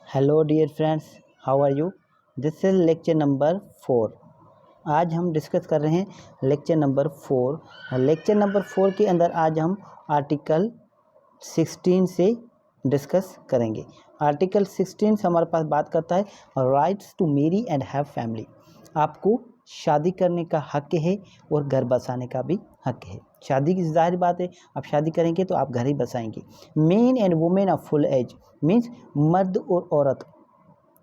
Hello dear friends, how are you. This is lecture number 4। आज हम discuss कर रहे हैं लेक्चर नंबर 4। लेक्चर नंबर 4 के अंदर आज हम आर्टिकल 16 से डिस्कस करेंगे। आर्टिकल 16 से हमारे पास बात करता है rights to marry and have family. आपको शादी करने का हक है और घर बसाने का भी हक है। शादी की जाहिर बात है, आप शादी करेंगे तो आप घर ही बसाएंगे। Men and women of full age means मर्द और औरत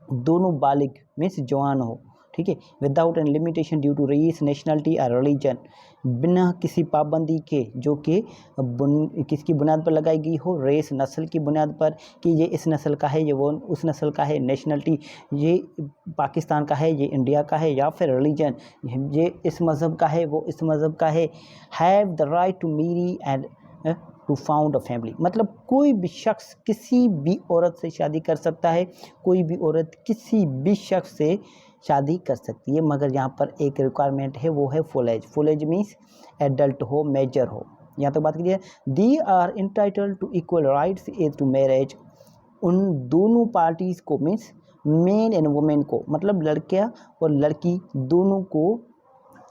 दोनों बालिग मीन्स जवान हो, ठीक है, without an limitation due to race, nationality और रिलीजन, बिना किसी पाबंदी के, जो कि किसकी बुनियाद पर लगाई गई हो, रेस नस्ल की बुनियाद पर कि ये इस नस्ल का है, ये वो उस नस्ल का है, नेशनलिटी ये पाकिस्तान का है, ये इंडिया का है, या फिर रिलीजन ये इस मज़हब का है, वो इस मज़हब का है। Have the right to marry and to found a family, मतलब कोई भी शख्स किसी भी औरत से शादी कर सकता है, कोई भी औरत किसी भी शख्स से शादी कर सकती है, मगर यहाँ पर एक रिक्वायरमेंट है, वो है full age. Full age means adult हो, मेजर हो। यहाँ तक बात करिए, they are entitled to equal rights as to marriage. उन दोनों पार्टीज़ को मीन्स मेन एंड वुमेन को, मतलब लड़कियाँ और लड़की दोनों को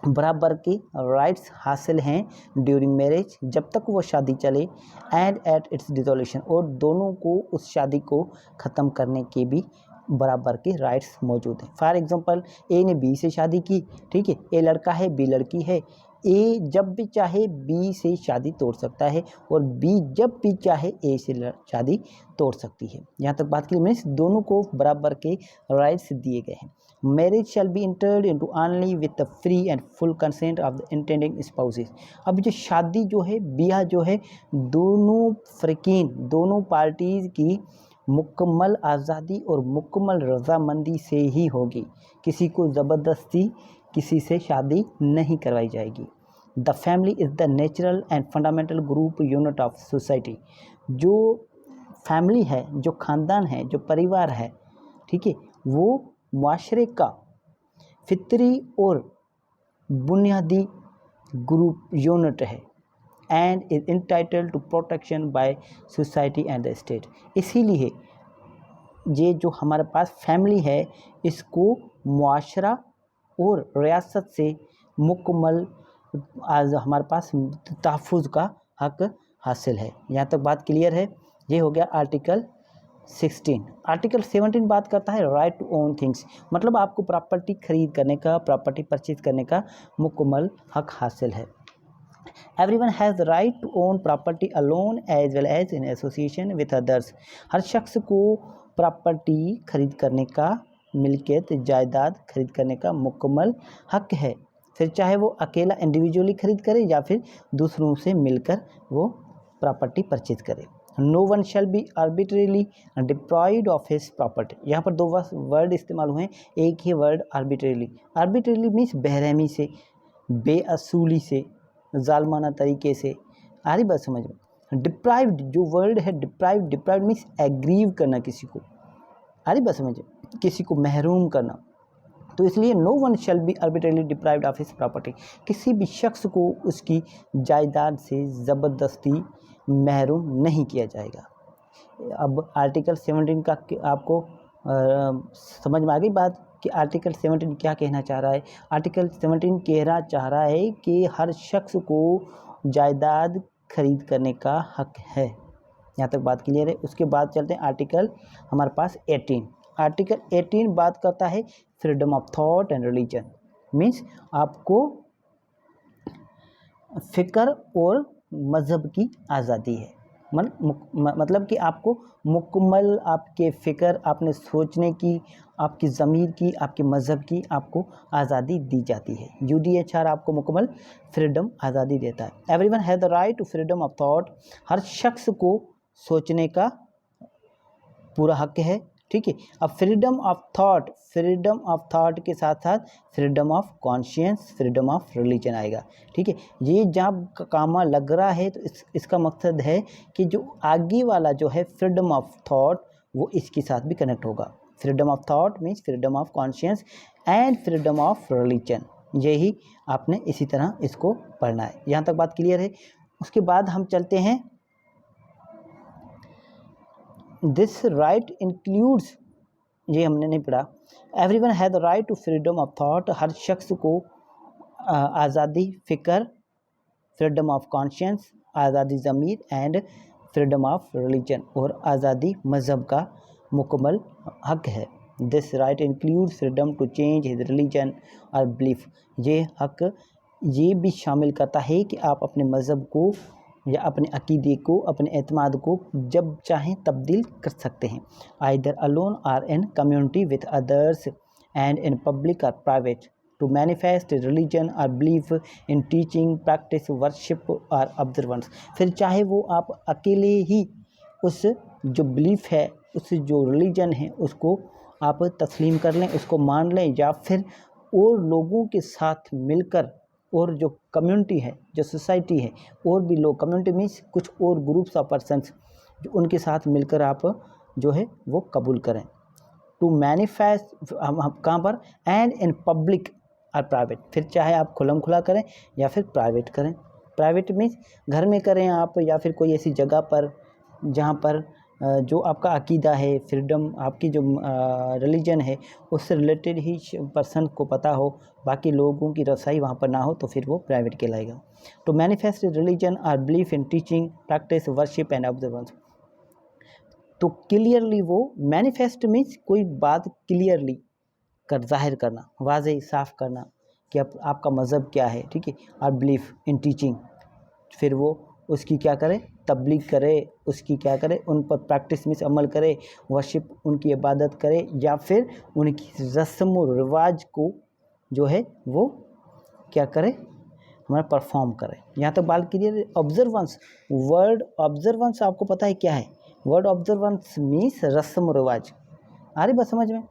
बराबर के राइट्स हासिल हैं ड्यूरिंग मैरिज, जब तक वो शादी चले, एंड एट इट्स डिसोल्यूशन, और दोनों को उस शादी को ख़त्म करने के भी बराबर के राइट्स मौजूद हैं। फॉर एग्जांपल, ए ने बी से शादी की, ठीक है, ए लड़का है, बी लड़की है, ए जब भी चाहे बी से शादी तोड़ सकता है और बी जब भी चाहे ए से शादी तोड़ सकती है। यहाँ तक बात की मीन्स दोनों को बराबर के राइट्स दिए गए हैं। Marriage shall be entered into only with the free and full consent of the intending spouses. अब जो शादी जो है, ब्याह जो है, दोनों फ़रीक़ीन, दोनों पार्टीज़ की मुकम्मल आज़ादी और मुकम्मल रज़ामंदी से ही होगी। किसी को ज़बरदस्ती किसी से शादी नहीं करवाई जाएगी। The family is the natural and fundamental group unit of society. जो फैमिली है, जो ख़ानदान है, जो परिवार है, ठीक है, वो माशरे का फितरी और बुनियादी ग्रुप यूनिट है, and is entitled to protection by society and the state. इसीलिए ये जो हमारे पास फैमिली है, इसको मुआशरा और रियासत से मुकम्मल आज हमारे पास तहफ़्फ़ुज़ का हक हासिल है। यहाँ तक बात क्लियर है। ये हो गया आर्टिकल 16। आर्टिकल 17 बात करता है राइट टू ओन थिंग्स, मतलब आपको प्रॉपर्टी खरीद करने का, प्रॉपर्टी परचेज करने का मुकम्मल हक हासिल है। Everyone has the right to own property alone as well as in association with others। हर शख्स को प्रॉपर्टी खरीद करने का, मिल्कियत जायदाद खरीद करने का मुकम्मल हक है, फिर चाहे वो अकेला इंडिविजुअली खरीद करे या फिर दूसरों से मिलकर वो प्रॉपर्टी परचेज करे। No one shall be arbitrarily deprived of his property. यहाँ पर दो वर्ड इस्तेमाल हुए हैं, एक ही वर्ड आर्बिट्रेरली। आर्बिट्रेरली मीन्स बेरहमी से, बेअसूली से, जालमाना तरीके से, आ रही बात समझ में। डिप्राइव्ड जो वर्ड है, डिप्राइव्ड, डिप्राइव्ड मीन्स एग्रीव करना किसी को, आ रही बात समझ में, किसी को महरूम करना। तो इसलिए no one shall be arbitrarily deprived of his property, किसी भी शख्स को उसकी जायदाद से ज़बरदस्ती महरूम नहीं किया जाएगा। अब आर्टिकल 17 का आपको समझ में आ गई बात कि आर्टिकल 17 क्या कहना चाह रहा है। आर्टिकल 17 कहना चाह रहा है कि हर शख्स को जायदाद खरीद करने का हक है। यहाँ तक बात क्लियर है। उसके बाद चलते हैं आर्टिकल हमारे पास 18। आर्टिकल 18 बात करता है freedom of thought and religion, means आपको फ़िक्र और मज़हब की आज़ादी है। मतलब कि आपको मुकम्मल आपके फ़िक्र, आपने सोचने की, आपकी ज़मीर की, आपके मज़हब की आपको आज़ादी दी जाती है। UDHR आपको मुकम्मल फ्रीडम आज़ादी देता है। Everyone has the right to freedom of thought, हर शख्स को सोचने का पूरा हक है, ठीक है। अब फ्रीडम ऑफ थॉट के साथ साथ freedom of conscience, freedom of religion आएगा, ठीक है। ये जब कामा लग रहा है तो इसका मकसद है कि जो आगे वाला जो है फ्रीडम ऑफ थॉट, वो इसके साथ भी कनेक्ट होगा। Freedom of thought means freedom of conscience and freedom of religion, यही आपने इसी तरह इसको पढ़ना है। यहाँ तक बात क्लियर है। उसके बाद हम चलते हैं, दिस राइट इंक्लूड्स ये हमने नहीं पढ़ा। Everyone has the right to freedom of thought, हर शख्स को आज़ादी फ़िक्र, फ्रीडम ऑफ कॉन्शियंस, आज़ादी ज़मीर एंड फ्रीडम ऑफ रिलीजन, और आज़ादी मज़हब का मुकम्मल हक है। This right includes freedom to change his religion और बिलीफ, ये हक ये भी शामिल करता है कि आप अपने मज़हब को या अपने अकीदे को, अपने एतमाद को जब चाहें तब्दील कर सकते हैं, आइदर अलोन और इन community with others and in public और प्राइवेट, टू मैनिफेस्ट रिलीजन और belief in teaching, practice, worship और ऑब्जर्वेंस। फिर चाहे वो आप अकेले ही उस जो बिलीफ है, उस जो रिलीजन है, उसको आप तस्लीम कर लें, उसको मान लें, या फिर और लोगों के साथ मिलकर, और जो कम्युनिटी है, जो सोसाइटी है, और भी लोग, कम्युनिटी मीन्स कुछ और ग्रुप्स ऑफ पर्सन्स, जो उनके साथ मिलकर आप जो है वो कबूल करें। टू मैनिफेस्ट हम कहाँ पर, एंड इन पब्लिक और प्राइवेट, फिर चाहे आप खुलम खुला करें या फिर प्राइवेट करें। प्राइवेट मीन्स घर में करें आप, या फिर कोई ऐसी जगह पर जहाँ पर जो आपका अकीदा है, फ्रीडम, आपकी जो रिलीजन है, उससे रिलेटेड ही पर्सन को पता हो, बाकी लोगों की रसाई वहाँ पर ना हो, तो फिर वो प्राइवेट कहलाएगा। टू मैनिफेस्ट रिलीजन और belief in teaching, practice, worship and observance, तो क्लियरली वो मैनिफेस्ट मीन्स कोई बात क्लियरली कर जाहिर करना, वाज़ेह साफ करना कि आपका मज़हब क्या है, ठीक है। और बिलीफ इन टीचिंग, फिर वो उसकी क्या करे, तबलीग करे, उसकी क्या करे, उन पर प्रैक्टिस में से अमल करे, वर्शिप, उनकी इबादत करे, या फिर उनकी रस्म और रिवाज को जो है वो क्या करे, हमारा परफॉर्म करे। यहाँ तक बात क्लियर। ऑब्जर्वेंस, वर्ड ऑब्जर्वेंस आपको पता है क्या है? वर्ड ऑब्जर्वेंस मीन्स रस्म रिवाज। आ रही बात समझ में?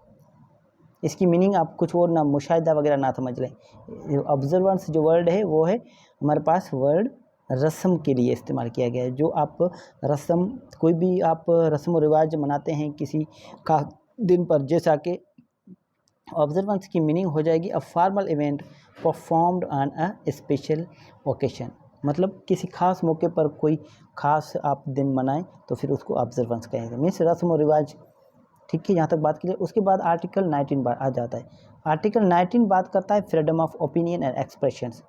इसकी मीनिंग आप कुछ और ना मुशाहिदा वगैरह ना समझ लें। ऑब्जर्वेंस जो वर्ड है वो है हमारे पास वर्ड रस्म के लिए इस्तेमाल किया गया है। जो आप रस्म, कोई भी आप रस्म और रिवाज मनाते हैं किसी का दिन पर, जैसा कि ऑब्जर्वेंस की मीनिंग हो जाएगी a formal event performed on a special occasion, मतलब किसी खास मौके पर कोई खास आप दिन मनाएं तो फिर उसको ऑब्जर्वेंस कहेंगे, मीन्स रस्म और रिवाज। ठीक है, यहाँ तक बात की। उसके बाद आर्टिकल 19 आ जाता है। आर्टिकल 19 बात करता है freedom of opinion and expressions,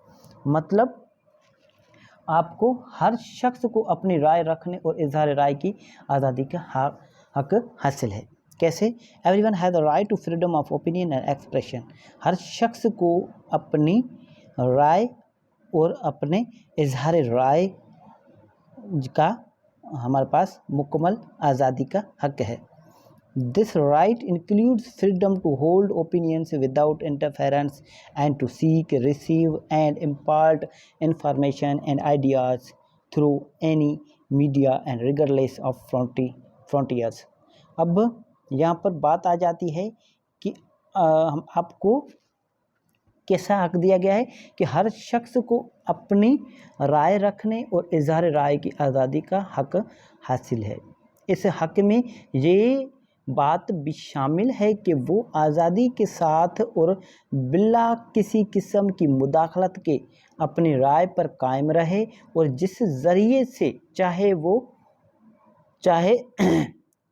मतलब आपको हर शख्स को अपनी राय रखने और इजहार राय की आज़ादी का हक हासिल है। कैसे? Everyone has the right to freedom of opinion and expression, हर शख्स को अपनी राय और अपने इजहार राय का हमारे पास मुकम्मल आज़ादी का हक है। This right includes freedom to hold opinions without interference and to seek, receive and impart information and ideas through any media and regardless of frontiers। अब यहाँ पर बात आ जाती है कि हम आपको कैसा हक दिया गया है कि हर शख्स को अपनी राय रखने और इजहार राय की आज़ादी का हक हासिल है। इस हक में ये बात भी शामिल है कि वो आज़ादी के साथ और बिला किसी किस्म की मुदाखलत के अपनी राय पर कायम रहे, और जिस ज़रिए से चाहे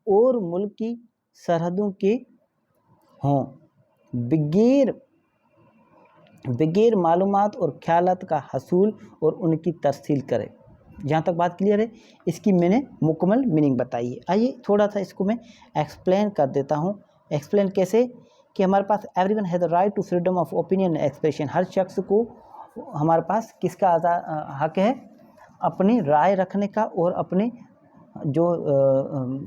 और मुल्क की सरहदों के हों, बगैर मालूमात और ख्यालात का हसूल और उनकी तरसील करे। जहाँ तक बात क्लियर है, इसकी मैंने मुकम्मल मीनिंग बताई है। आइए थोड़ा सा इसको मैं एक्सप्लेन कर देता हूँ। एक्सप्लेन कैसे? कि हमारे पास everyone has the right to freedom of opinion expression, हर शख्स को हमारे पास किसका हक है? अपनी राय रखने का और अपने जो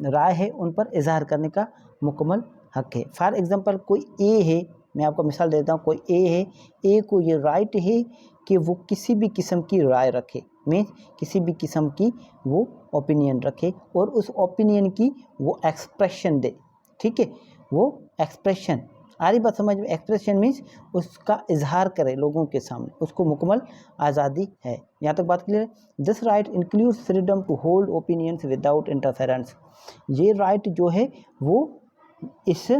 राय है उन पर इजहार करने का मुकम्मल हक है। फॉर एग्ज़ाम्पल कोई ए है, मैं आपको मिसाल देता हूँ, कोई ए है, ए को ये राइट है कि वो किसी भी किस्म की राय रखे, मीन्स किसी भी किस्म की वो ओपिनियन रखे और उस ओपिनियन की वो एक्सप्रेशन दे। ठीक है, वो एक्सप्रेशन, आ रही बात समझ में? एक्सप्रेशन मीन्स उसका इजहार करे लोगों के सामने, उसको मुकम्मल आज़ादी है। यहाँ तक बात क्लियर है। This right includes freedom to hold opinions without interference, ये राइट जो है वो इस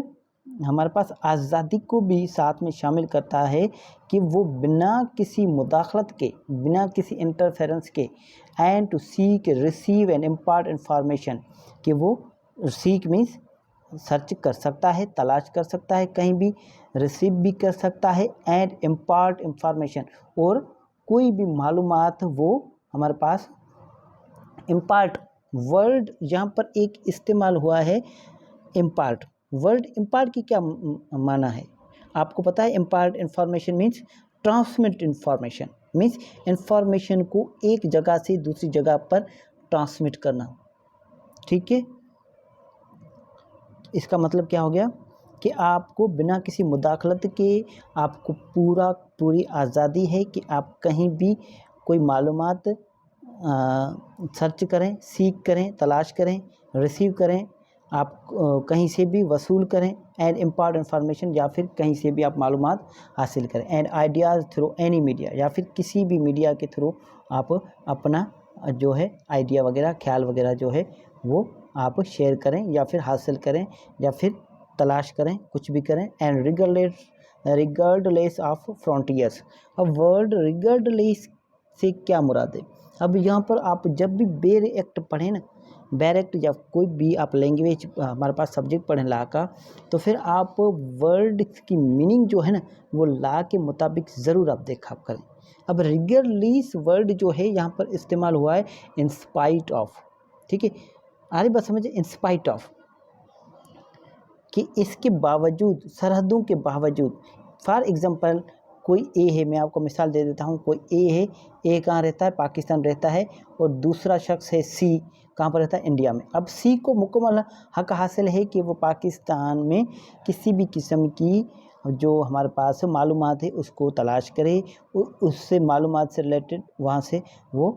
हमारे पास आज़ादी को भी साथ में शामिल करता है कि वो बिना किसी मुदाखलत के, बिना किसी इंटरफेरेंस के, and to seek, receive and impart information, कि वो सीक मीन्स सर्च कर सकता है, तलाश कर सकता है, कहीं भी रिसीव भी कर सकता है, एंड इम्पार्ट इंफॉर्मेशन, और कोई भी मालूमात वो हमारे पास इम्पार्ट, वर्ड यहाँ पर एक इस्तेमाल हुआ है इम्पार्ट। वर्ड इम्पार्ट की क्या माना है आपको पता है? Impart information means transmit information, means information को एक जगह से दूसरी जगह पर ट्रांसमिट करना, ठीक है। इसका मतलब क्या हो गया कि आपको बिना किसी मुदाखलत के आपको पूरी आज़ादी है कि आप कहीं भी कोई मालूमात सर्च करें, सीख करें, तलाश करें, रिसीव करें, आप कहीं से भी वसूल करें, एंड इम्पार्ट इंफॉर्मेशन, या फिर कहीं से भी आप मालूमात हासिल करें, and ideas through any media, या फिर किसी भी मीडिया के थ्रू आप अपना जो है आइडिया वगैरह, ख्याल वगैरह जो है वो आप शेयर करें, या फिर हासिल करें, या फिर तलाश करें, कुछ भी करें, एंड रिगार्डलेस ऑफ फ्रंटियर्स। अब वर्ड रिगार्डलेस से क्या मुराद है? अब यहाँ पर आप जब भी बेर एक्ट पढ़ें ना, बेर एक्ट या कोई भी आप लैंग्वेज हमारे पास सब्जेक्ट पढ़ें ला का, तो फिर आप वर्ड की मीनिंग जो है ना वो ला के मुताबिक ज़रूर आप देखा करें। अब रिगार्डलेस वर्ड जो है यहाँ पर इस्तेमाल हुआ है इन स्पाइट ऑफ, ठीक है। आरी बात समझे, इन स्पाइट ऑफ, कि इसके बावजूद, सरहदों के बावजूद। फॉर एग्जांपल कोई ए है, मैं आपको मिसाल दे देता हूँ, कोई ए है, ए कहाँ रहता है? पाकिस्तान रहता है, और दूसरा शख्स है सी, कहाँ पर रहता है? इंडिया में। अब सी को मुकम्मल हक हासिल है कि वो पाकिस्तान में किसी भी किस्म की जो हमारे पास मालूमात है उसको तलाश करे, उससे मालूमात से रिलेटेड वहाँ से वो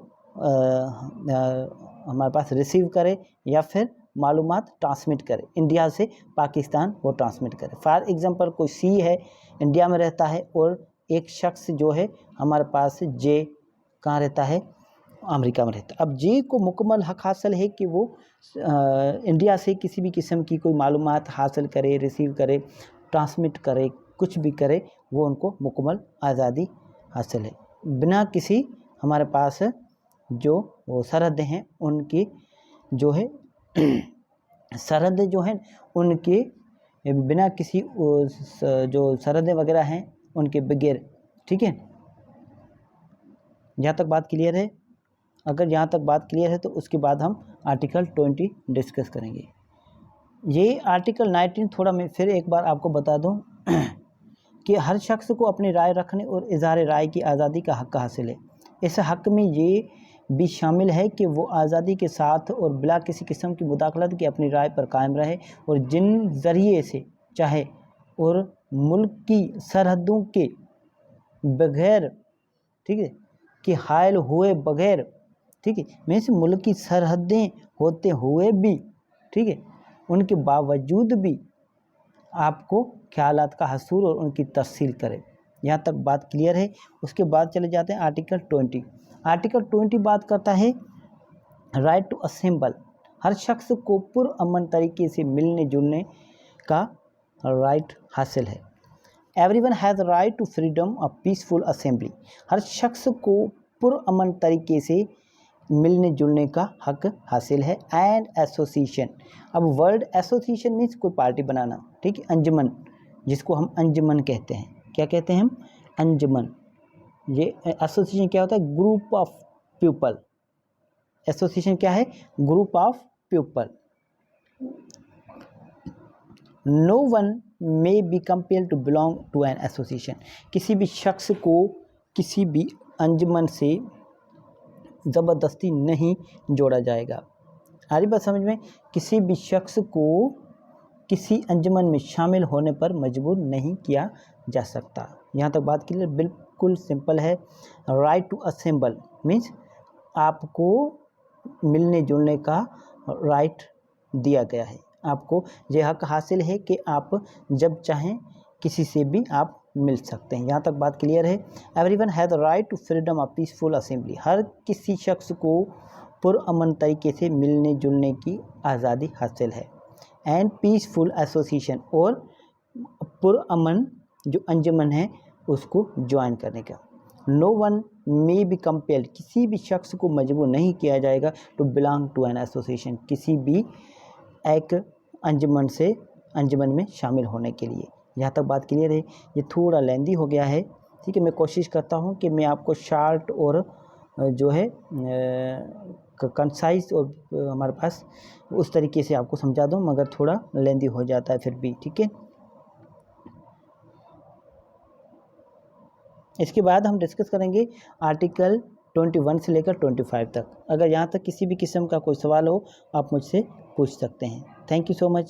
हमारे पास रिसीव करे, या फिर मालूमात ट्रांसमिट करे, इंडिया से पाकिस्तान वो ट्रांसमिट करे। फॉर एग्जांपल कोई सी है, इंडिया में रहता है, और एक शख्स जो है हमारे पास जे कहाँ रहता है? अमेरिका में रहता है। अब जे को मुकम्मल हक हासिल है कि वो इंडिया से किसी भी किस्म की कोई मालूमात हासिल करे, रिसीव करे, ट्रांसमिट करे, कुछ भी करे, वो उनको मुकम्मल आज़ादी हासिल है, बिना किसी हमारे पास जो वो सरहदें हैं उनकी जो है सरहद जो हैं उनके बिना किसी जो सरहदें वगैरह हैं उनके बगैर, ठीक है। यहाँ तक बात क्लियर है? अगर यहाँ तक बात क्लियर है तो उसके बाद हम आर्टिकल 20 डिस्कस करेंगे। ये आर्टिकल 19 थोड़ा मैं फिर एक बार आपको बता दूँ कि हर शख्स को अपनी राय रखने और इज़हार राय की आज़ादी का हक़ हासिल है। इस हक़ में ये भी शामिल है कि वो आज़ादी के साथ और बिला किसी किस्म की मुदाखलत की अपनी राय पर कायम रहे, और जिन ज़रिए से चाहे और मुल्क की सरहदों के बगैर, ठीक है, कि हायल हुए बगैर, ठीक है, मीन्स मुल्क की सरहदें होते हुए भी, ठीक है, उनके बावजूद भी आपको ख्यालात का हसूल और उनकी तफसील करे। यहाँ तक बात क्लियर है? उसके बाद चले जाते हैं आर्टिकल 20। आर्टिकल 20 बात करता है राइट टू असेंबल। हर शख्स को पुरअमन तरीके से मिलने जुलने का राइट हासिल है। Everyone has right to freedom of peaceful assembly. हर शख्स को पुरअमन तरीके से मिलने जुलने का हक हासिल है। एंड एसोसिएशन, अब वर्ड एसोसिएशन मीन्स कोई पार्टी बनाना, ठीक है, अंजुमन, जिसको हम अंजुमन कहते हैं। क्या कहते हैं हम? अंजुमन। ये एसोसिएशन क्या होता है? Group of people. एसोसिएशन क्या है? Group of people. No one may be compelled to belong to an association. किसी भी शख्स को किसी भी अंजुमन से ज़बरदस्ती नहीं जोड़ा जाएगा। आ रही बात समझ में? किसी भी शख्स को किसी अंजुमन में शामिल होने पर मजबूर नहीं किया जा सकता। यहाँ तक बात क्लियर? बिल्कुल सिंपल है। राइट टू असेंबल मीन्स आपको मिलने जुलने का राइट दिया गया है। आपको यह हक हासिल है कि आप जब चाहें किसी से भी आप मिल सकते हैं। यहाँ तक बात क्लियर है? Everyone has right to freedom of peaceful assembly. हर किसी शख्स को पुरअमन तरीके से मिलने जुलने की आज़ादी हासिल है। एंड पीसफुल एसोसिएशन, और पुरअमन जो अंजुमन है उसको ज्वाइन करने का। No one may be compelled, किसी भी शख्स को मजबूर नहीं किया जाएगा to belong to an association, किसी भी एक अंजुमन में शामिल होने के लिए। यहाँ तक बात क्लियर है। ये थोड़ा लेंदी हो गया है, ठीक है। मैं कोशिश करता हूँ कि मैं आपको शार्ट और जो है कंसाइज और हमारे पास उस तरीके से आपको समझा दूँ, मगर थोड़ा लेंदी हो जाता है फिर भी, ठीक है। इसके बाद हम डिस्कस करेंगे आर्टिकल 21 से लेकर 25 तक। अगर यहाँ तक किसी भी किस्म का कोई सवाल हो आप मुझसे पूछ सकते हैं। Thank you so much.